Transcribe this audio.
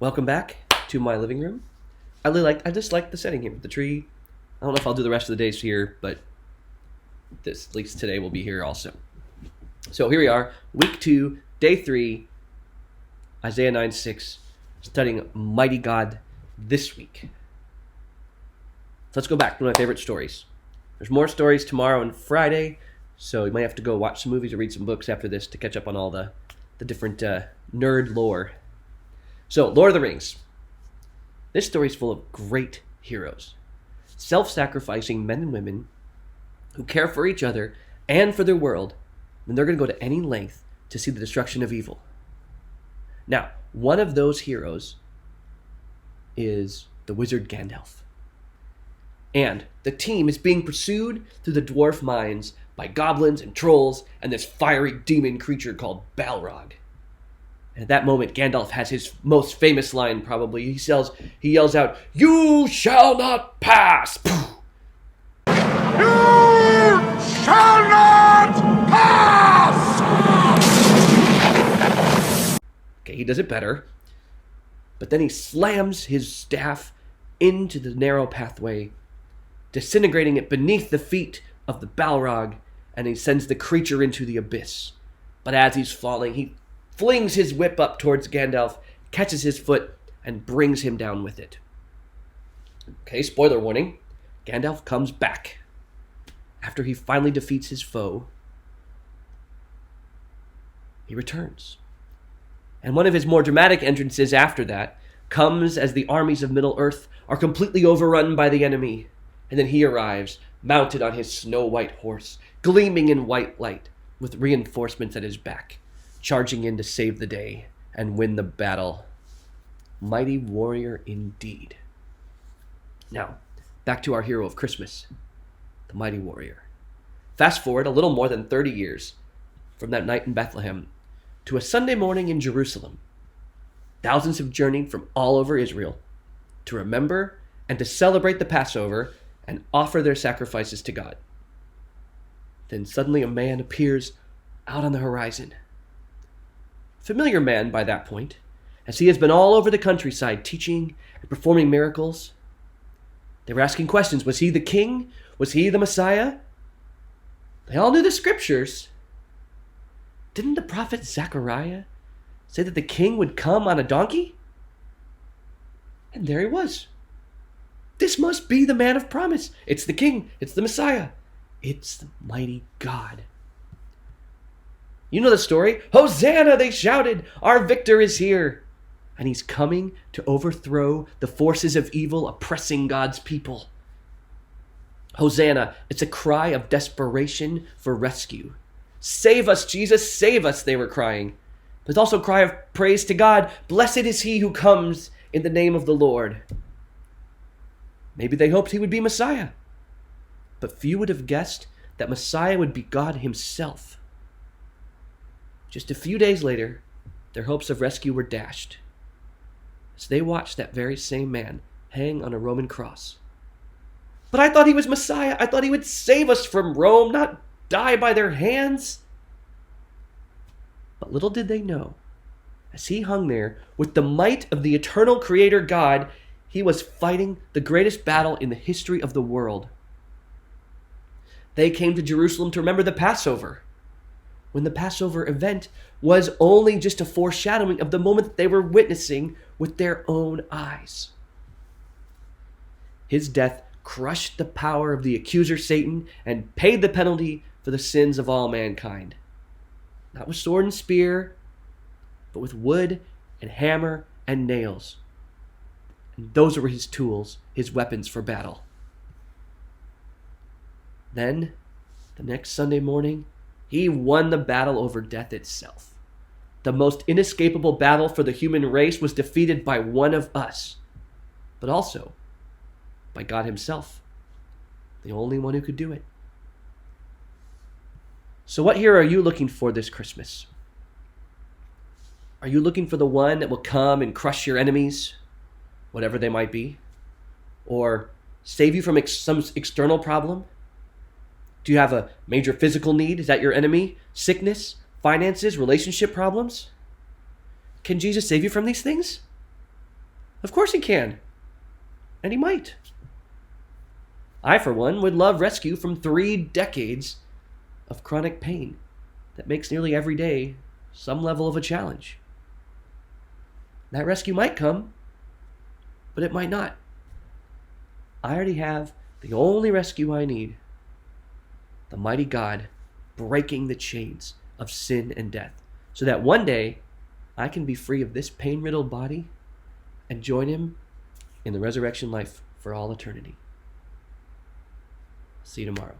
Welcome back to my living room. I just like the setting here with the tree. I don't know if I'll do the rest of the days here, but at least today will be here also. So here we are, week 2, day 3, Isaiah 9:6, studying Mighty God this week. So let's go back to one of my favorite stories. There's more stories tomorrow and Friday, so you might have to go watch some movies or read some books after this to catch up on all the different nerd lore. So, Lord of the Rings. This story is full of great heroes, self-sacrificing men and women who care for each other and for their world, and they're going to go to any length to see the destruction of evil. Now, one of those heroes is the wizard Gandalf. And the team is being pursued through the dwarf mines by goblins and trolls and this fiery demon creature called Balrog. And at that moment, Gandalf has his most famous line probably. He yells out, "You shall not pass!" You shall not pass! Okay, he does it better. But then he slams his staff into the narrow pathway, disintegrating it beneath the feet of the Balrog, and he sends the creature into the abyss. But as he's falling, he flings his whip up towards Gandalf, catches his foot, and brings him down with it. Okay, spoiler warning. Gandalf comes back. After he finally defeats his foe, he returns. And one of his more dramatic entrances after that comes as the armies of Middle-earth are completely overrun by the enemy. And then he arrives, mounted on his snow-white horse, gleaming in white light, with reinforcements at his back, charging in to save the day and win the battle. Mighty warrior indeed. Now, back to our hero of Christmas, the mighty warrior. Fast forward a little more than 30 years from that night in Bethlehem to a Sunday morning in Jerusalem. Thousands have journeyed from all over Israel to remember and to celebrate the Passover and offer their sacrifices to God. Then suddenly a man appears out on the horizon. Familiar man by that point, as he has been all over the countryside teaching and performing miracles. They were asking questions. Was he the king? Was he the Messiah? They all knew the scriptures. Didn't the prophet Zechariah say that the king would come on a donkey? And there he was. This must be the man of promise. It's the king. It's the Messiah. It's the mighty God. You know the story. Hosanna, they shouted. Our victor is here. And he's coming to overthrow the forces of evil oppressing God's people. Hosanna, it's a cry of desperation for rescue. Save us, Jesus, save us, they were crying. But it's also a cry of praise to God. Blessed is he who comes in the name of the Lord. Maybe they hoped he would be Messiah. But few would have guessed that Messiah would be God himself. Just a few days later, their hopes of rescue were dashed as they watched that very same man hang on a Roman cross. But I thought he was Messiah. I thought he would save us from Rome, not die by their hands. But little did they know, as he hung there with the might of the eternal Creator God, he was fighting the greatest battle in the history of the world. They came to Jerusalem to remember the Passover, when the Passover event was only just a foreshadowing of the moment that they were witnessing with their own eyes. His death crushed the power of the accuser Satan and paid the penalty for the sins of all mankind. Not with sword and spear, but with wood and hammer and nails. And those were his tools, his weapons for battle. Then, the next Sunday morning, he won the battle over death itself. The most inescapable battle for the human race was defeated by one of us, but also by God himself, the only one who could do it. So what hero are you looking for this Christmas? Are you looking for the one that will come and crush your enemies, whatever they might be? Or save you from some external problem? Do you have a major physical need? Is that your enemy? Sickness, finances, relationship problems? Can Jesus save you from these things? Of course he can. And he might. I, for one, would love rescue from 3 decades of chronic pain that makes nearly every day some level of a challenge. That rescue might come, but it might not. I already have the only rescue I need: the mighty God breaking the chains of sin and death, so that one day I can be free of this pain-riddled body and join him in the resurrection life for all eternity. See you tomorrow.